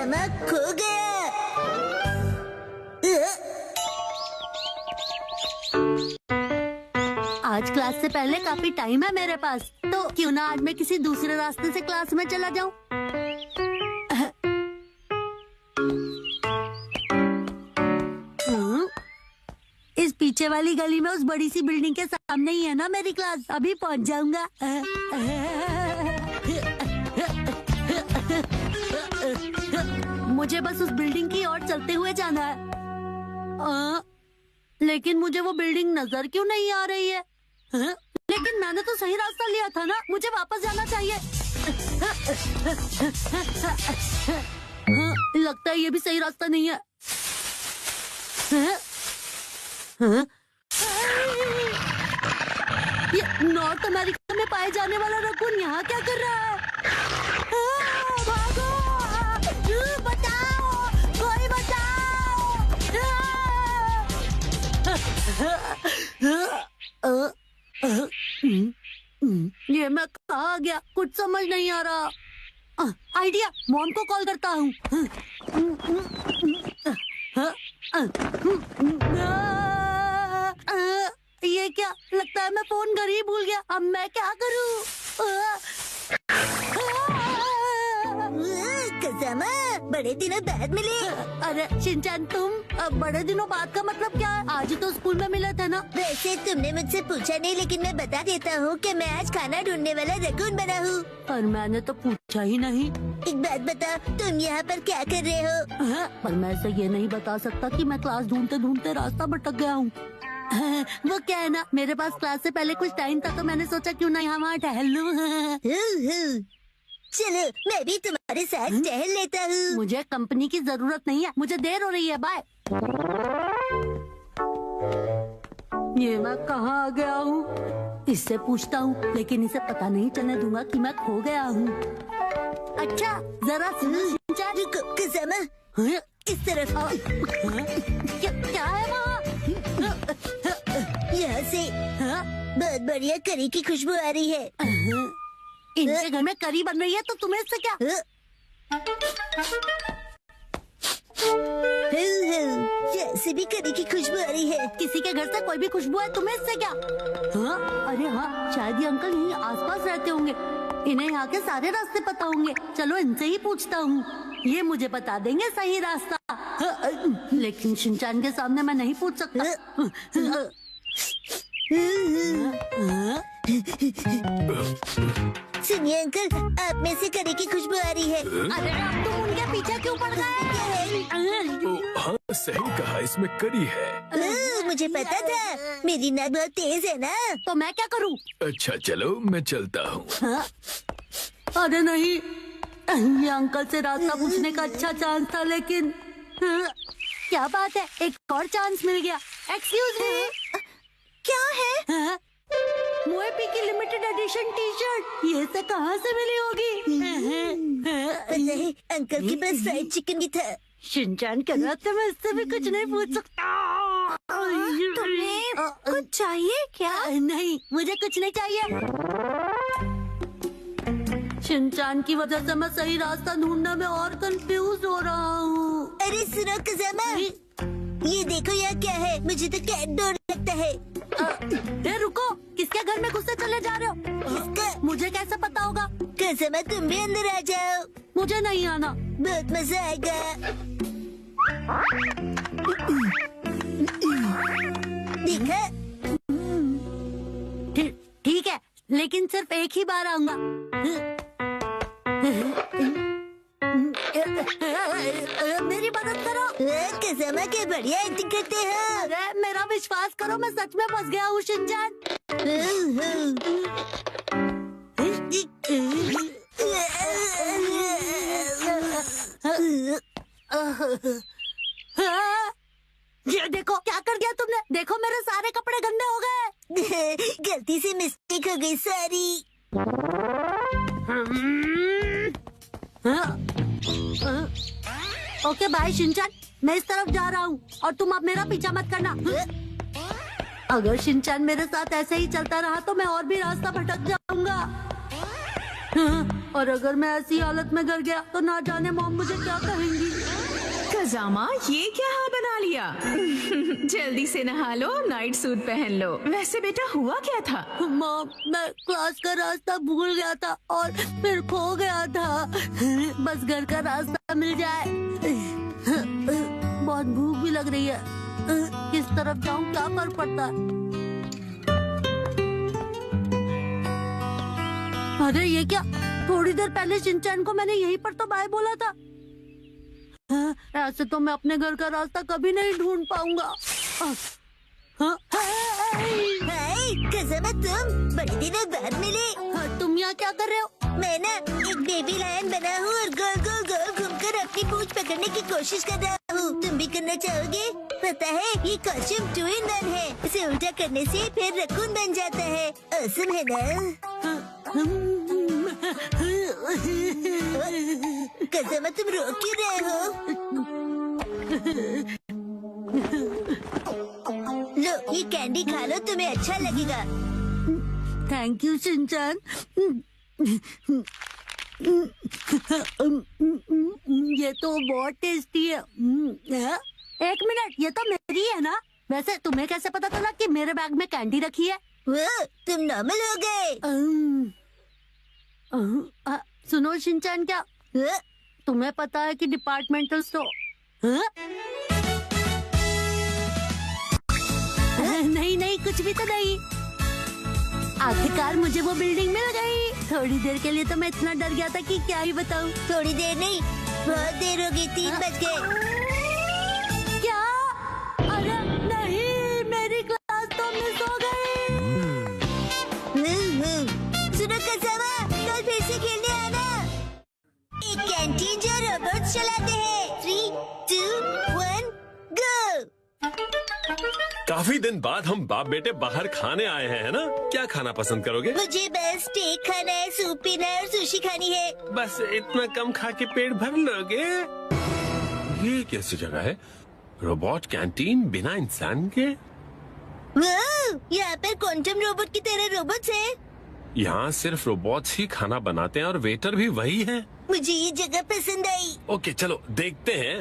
Kazama खो गया। आज क्लास से पहले काफी टाइम है मेरे पास, तो क्यों ना आज मैं किसी दूसरे रास्ते से क्लास में चला जाऊं। इस पीछे वाली गली में उस बड़ी सी बिल्डिंग के सामने ही है ना मेरी क्लास, अभी पहुंच जाऊंगा। मुझे बस उस बिल्डिंग की ओर चलते हुए जाना है। लेकिन मुझे वो बिल्डिंग नजर क्यों नहीं आ रही है? लेकिन मैंने तो सही रास्ता लिया था ना, मुझे वापस जाना चाहिए। लगता है ये भी सही रास्ता नहीं है। ये नॉर्थ अमेरिका में पाए जाने वाला रकून यहाँ क्या कर रहा है? भागो! बचाओ! कोई बचाओ! ये मैं कहाँ आ गया? कुछ समझ नहीं आ रहा। आइडिया, मॉम को कॉल करता हूँ। ये क्या? लगता है मैं फोन घर ही भूल गया। अब मैं क्या करूँ? कज़ामा, बड़े दिनों बाद मिले। अरे शिनचैन, तुम? बड़े दिनों बाद का मतलब क्या है? आज ही तो स्कूल में मिला था ना। वैसे तुमने मुझसे पूछा नहीं, लेकिन मैं बता देता हूँ कि मैं आज खाना ढूंढने वाला रकून बना हूँ। पर मैंने तो पूछा ही नहीं। एक बात बता, तुम यहाँ पर क्या कर रहे हो? पर मैं ऐसे ये नहीं बता सकता कि मैं क्लास ढूंढते ढूंढते रास्ता भटक गया हूँ। वो क्या है ना, मेरे पास क्लास से पहले कुछ टाइम था, तो मैंने सोचा क्यों ना यहाँ वहाँ टहल लूं। चलो, मैं भी तुम्हारे साथ टहल लेता हूँ। मुझे कंपनी की जरूरत नहीं है, मुझे देर हो रही है। बाय। ये मैं कहाँ आ गया हूँ? इससे पूछता हूँ, लेकिन इसे पता नहीं चलने दूंगा कि मैं खो गया हूँ। अच्छा, जरा सुनो शिनचैन। रुको कज़ामा, इस तरफ। क्या है वहाँ? यहाँ से बहुत बढ़िया करी की खुशबू आ रही है। इनके घर में करी बन रही है, तो तुम्हें इससे क्या? जैसे भी करी की खुशबू आ रही है। किसी के घर से कोई भी खुशबू है, तुम्हें इससे क्या? अरे हाँ, शायद ये अंकल यहीं आसपास रहते होंगे। इन्हें यहाँ के सारे रास्ते पता होंगे। चलो इनसे ही पूछता हूँ, ये मुझे बता देंगे सही रास्ता। लेकिन शिनचैन के सामने मैं नहीं पूछ सकता। सुनिए अंकल, आप में से करी की खुशबू आ रही है। अरे अब तुम उनके पीछे क्यों पड़ गए? हाँ, सही कहा, इसमें करी है। मुझे पता था, मेरी नाक बहुत तेज है ना। तो मैं क्या करूँ? अच्छा चलो, मैं चलता हूँ। अरे नहीं, ये अंकल से रास्ता पूछने का अच्छा चांस था, लेकिन क्या बात है, एक और चांस मिल गया। एक्सक्यूज मी, क्या है? मोएपी की लिमिटेड एडिशन टी शर्ट, ये से कहाँ से मिली होगी? नहीं, अंकल के पास फ्राइड चिकन भी था। शिनचैन के रास्ते में इससे भी कुछ नहीं पूछ सकता। तुम्हें कुछ चाहिए क्या? नहीं, मुझे कुछ नहीं चाहिए। शिनचैन की वजह से मैं सही रास्ता ढूंढने में और कंफ्यूज हो रहा हूँ। अरे सुनो कज़ामा, ये देखो यहाँ क्या है। मुझे तो कैट डोर लगता है। रुको, किसके घर में घुसे चले जा रहे हो? किसका? मुझे कैसे पता होगा? कज़ामा, तुम भी अंदर आ जाओ, मुझे नहीं आना। बहुत मजा आएगा। देखा? ठीक है, लेकिन सिर्फ एक ही बार आऊंगा। मेरी मदद करो। कज़ामा, क्या बढ़िया एक्टिंग करते हैं। अरे मेरा विश्वास करो, मैं सच में फंस गया हूँ शिनचैन। ये देखो, क्या कर दिया तुमने? देखो मेरे सारे कपड़े गंदे हो गए। गलती से मिस्टेक हो गई, सॉरी। ओके बाय शिनचैन, मैं इस तरफ जा रहा हूँ और तुम अब मेरा पीछा मत करना। अगर शिनचैन मेरे साथ ऐसे ही चलता रहा तो मैं और भी रास्ता भटक जाऊंगा। और अगर मैं ऐसी हालत में घर गया तो ना जाने मॉम मुझे क्या कहेंगी। खजामा, ये क्या हाल बना लिया? जल्दी से नहा लो, नाइट सूट पहन लो। वैसे बेटा हुआ क्या था? मॉम, मैं क्लास का रास्ता भूल गया था और फिर खो गया था। बस घर का रास्ता मिल जाए। बहुत भूख भी लग रही है। किस तरफ जाऊं, क्या फर्क पड़ता है? अरे ये क्या, थोड़ी देर पहले शिनचैन को मैंने यहीं पर तो बाय बोला था। ऐसे तो मैं अपने घर का रास्ता कभी नहीं ढूंढ पाऊंगा। कज़ामा, तुम बड़े दिनों बाद मिले। तुम यहाँ क्या कर रहे हो? मैं ना एक बेबी लायन बना हूँ और गोल गोल गोल घूमकर अपनी पूंछ पकड़ने की कोशिश कर रहा हूँ। तुम भी करना चाहोगे? पता है, ये कॉस्ट्यूम 2 in 1 है। इसे उल्टा करने से फिर रकून बन जाता है। औसम है ना? कज़ामा, तुम रो क्यों रहे हो? लो, ये कैंडी खा लो, तुम्हें अच्छा लगेगा। Thank you Shinchan. ये तो बहुत टेस्टी है। एक मिनट, ये तो मेरी है ना? वैसे तुम्हें कैसे पता चला कि मेरे बैग में कैंडी रखी है? वो, तुम नॉर्मल हो गए। सुनो शिनचैन, क्या तुम्हें पता है कि डिपार्टमेंटल स्टोर? नहीं नहीं, कुछ भी तो नहीं। आखिरकार मुझे वो बिल्डिंग मिल गई। थोड़ी देर के लिए तो मैं इतना डर गया था कि क्या ही बताऊं। थोड़ी देर नहीं, बहुत देर हो गई। 3 बज गए। क्या? अरे नहीं, मेरी क्लास तो मिस हो गई। सुनो कज़ामा, कल फिर से खेलने आना। एक कैंटीन जो रोबोट चलाते हैं। 3, 2, 1, गो। काफी दिन बाद हम बाप बेटे बाहर खाने आए हैं, है ना? क्या खाना पसंद करोगे? मुझे बस स्टेक खाना है, सूप पीना है और सुशी खानी है। बस इतना कम खा के पेट भर लोगे? ये कैसी जगह है? रोबोट कैंटीन बिना इंसान के? वाह, यहाँ पर क्वांटम रोबोट की तरह रोबोट्स हैं। यहाँ सिर्फ रोबोट्स ही खाना बनाते हैं और वेटर भी वही है। मुझे ये जगह पसंद आई। ओके, चलो देखते हैं।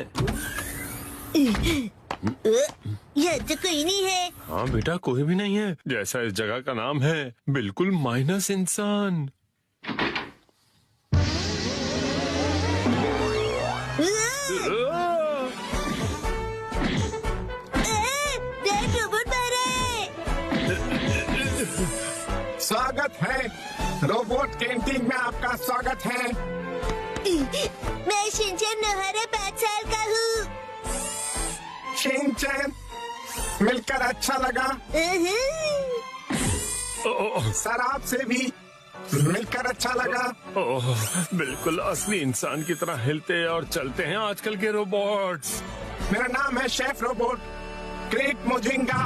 यहाँ तो कोई नहीं है। हाँ बेटा, कोई भी नहीं है। जैसा इस जगह का नाम है, बिल्कुल माइनस इंसान। रोबोट मारा है। स्वागत है, रोबोट कैंटीन में आपका स्वागत है। मैं शिनचैन नोहारा 5 साल का हूँ। शिनचैन, मिलकर अच्छा लगा। सर, आपसे भी मिलकर अच्छा लगा। ओह, बिल्कुल असली इंसान की तरह हिलते और चलते हैं आजकल के रोबोट्स। मेरा नाम है शेफ रोबोट ग्रेट मुजिंगा।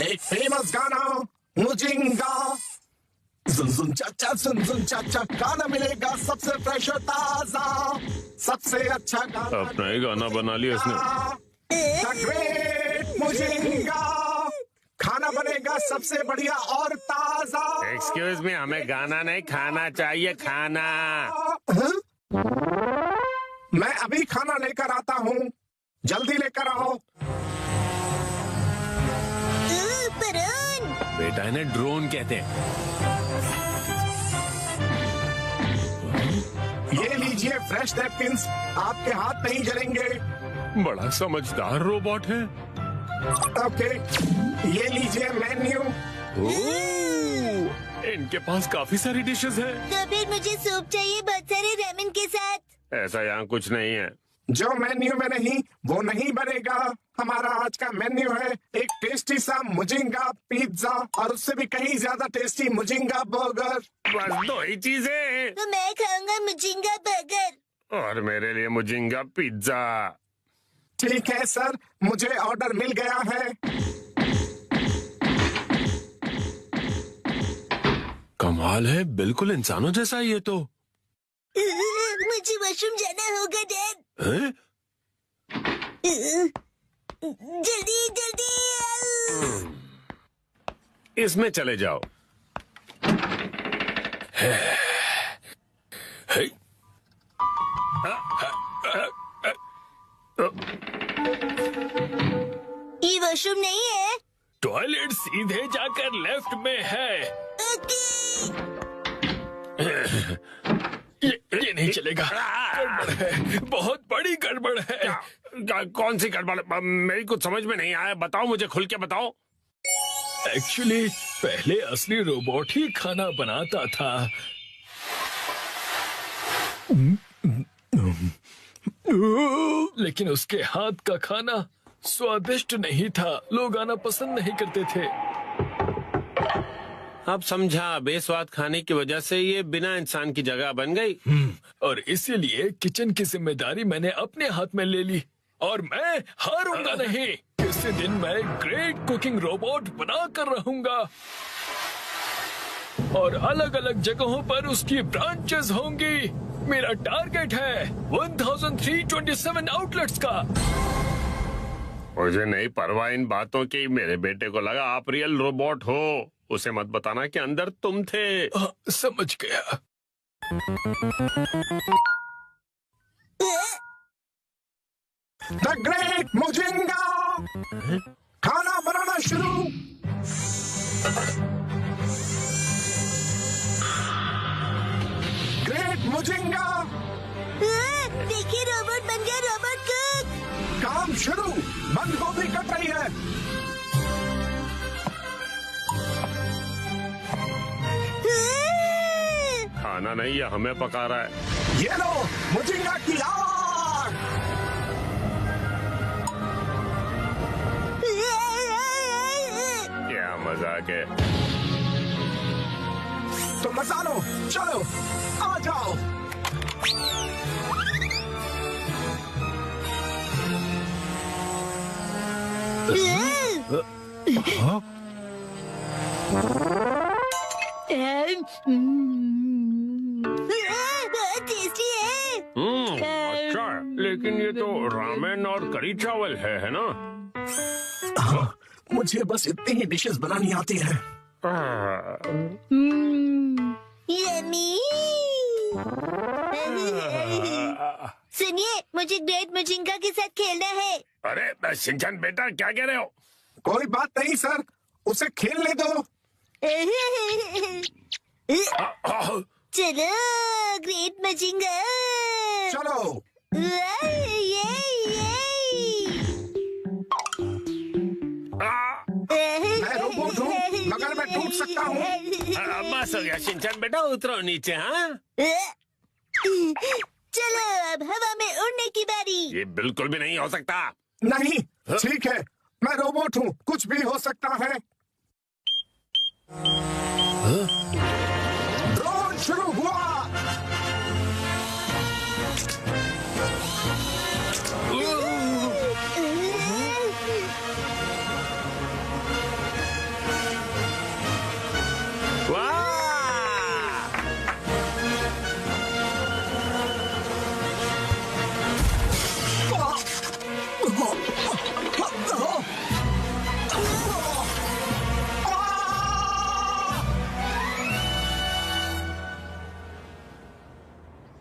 एक फेमस गाना मुजिंगा। जुन जुन चाचा, जुन जुन चाचा, गाना मिलेगा सबसे फ्रेश और ताजा, सबसे अच्छा गाना। अपना ही गाना बना लिया इसने। The Great मुजिंगा, खाना बनेगा सबसे बढ़िया और ताजा। एक्सक्यूज मी, हमें गाना नहीं, खाना चाहिए, खाना। मैं अभी खाना लेकर आता हूँ, जल्दी लेकर आओ। बेटा, इन्हें ड्रोन कहते हैं। ये लीजिए फ्रेश नैपकिंस, आपके हाथ नहीं जलेंगे। बड़ा समझदार रोबोट है। ओके, ये लीजिए मेन्यू। ओह, इनके पास काफी सारी डिशेस हैं। तो फिर मुझे सूप चाहिए, बहुत सारे रामेन के साथ। ऐसा यहाँ कुछ नहीं है। जो मेन्यू में नहीं वो नहीं बनेगा। हमारा आज का मेन्यू है एक टेस्टी सा मुजिंगा पिज्जा और उससे भी कहीं ज्यादा टेस्टी मुजिंगा बर्गर। बस 2 ही चीजें। तो मैं खाऊंगा मुजिंगा बर्गर। और मेरे लिए मुजिंगा पिज्जा। ठीक है सर, मुझे ऑर्डर मिल गया है। कमाल है, बिल्कुल इंसानों जैसा ही है तो। मुझे वॉशरूम जाना होगा डैड। हैं? जल्दी जल्दी। इसमें चले जाओ। वॉशरूम नहीं है? टॉयलेट सीधे जाकर लेफ्ट में है। ओके। ये नहीं चलेगा, गड़बड़ है, बहुत बड़ी गड़बड़ है। कौन सी गड़बड़? मेरी कुछ समझ में नहीं आया, बताओ मुझे, खुल के बताओ। एक्चुअली पहले असली रोबोट ही खाना बनाता था। लेकिन उसके हाथ का खाना स्वादिष्ट नहीं था, लोग आना पसंद नहीं करते थे। अब समझा, बेस्वाद खाने की वजह से ये बिना इंसान की जगह बन गई। और इसीलिए किचन की जिम्मेदारी मैंने अपने हाथ में ले ली और मैं हारूंगा नहीं। किसी दिन मैं ग्रेट कुकिंग रोबोट बना कर रहूंगा और अलग अलग जगहों पर उसकी ब्रांचेस होंगी। मेरा टारगेट है 1327 आउटलेट्स का। मुझे नहीं परवाह इन बातों की। मेरे बेटे को लगा आप रियल रोबोट हो। उसे मत बताना कि अंदर तुम थे। समझ गया। द ग्रेट मुजिंगा खाना बनाना शुरू। ग्रेट मुजिंगा देखिए, रोबोट बन गया, रोबोट कुक। काम शुरू। बंद गोभी कट रही है। खाना नहीं, ये हमें पका रहा है। ये लो मुजिंगा की आग। क्या मजाक है। तो मजा लो, चलो आ जाओ। टेस्टी है। अच्छा है, लेकिन ये तो रामेन और करी चावल है ना? मुझे बस इतनी ही डिशेस बनानी आती है। यम्मी। सुनिए, मुझे ग्रेट मुजिंगा के साथ खेलना है। अरे शिनचैन बेटा, क्या कह रहे हो? कोई बात नहीं सर, उसे खेलने दो। चलो ग्रेट मुजिंगा। चलो। मैं रोबोट हूँ, मगर मैं टूट सकता हूँ। बस हो गया शिनचैन बेटा, उतरो नीचे। हाँ, चलो अब हवा में उड़ने की बारी। ये बिल्कुल भी नहीं हो सकता। नहीं, ठीक है, मैं रोबोट हूँ, कुछ भी हो सकता है। ड्रोन शुरू हुआ।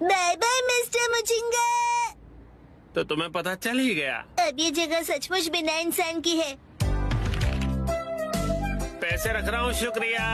Bye bye mister Mujinga. तो तुम्हें पता चल ही गया। अब ये जगह सचमुच बिना इंसान की है। पैसे रख रहा हूँ, शुक्रिया।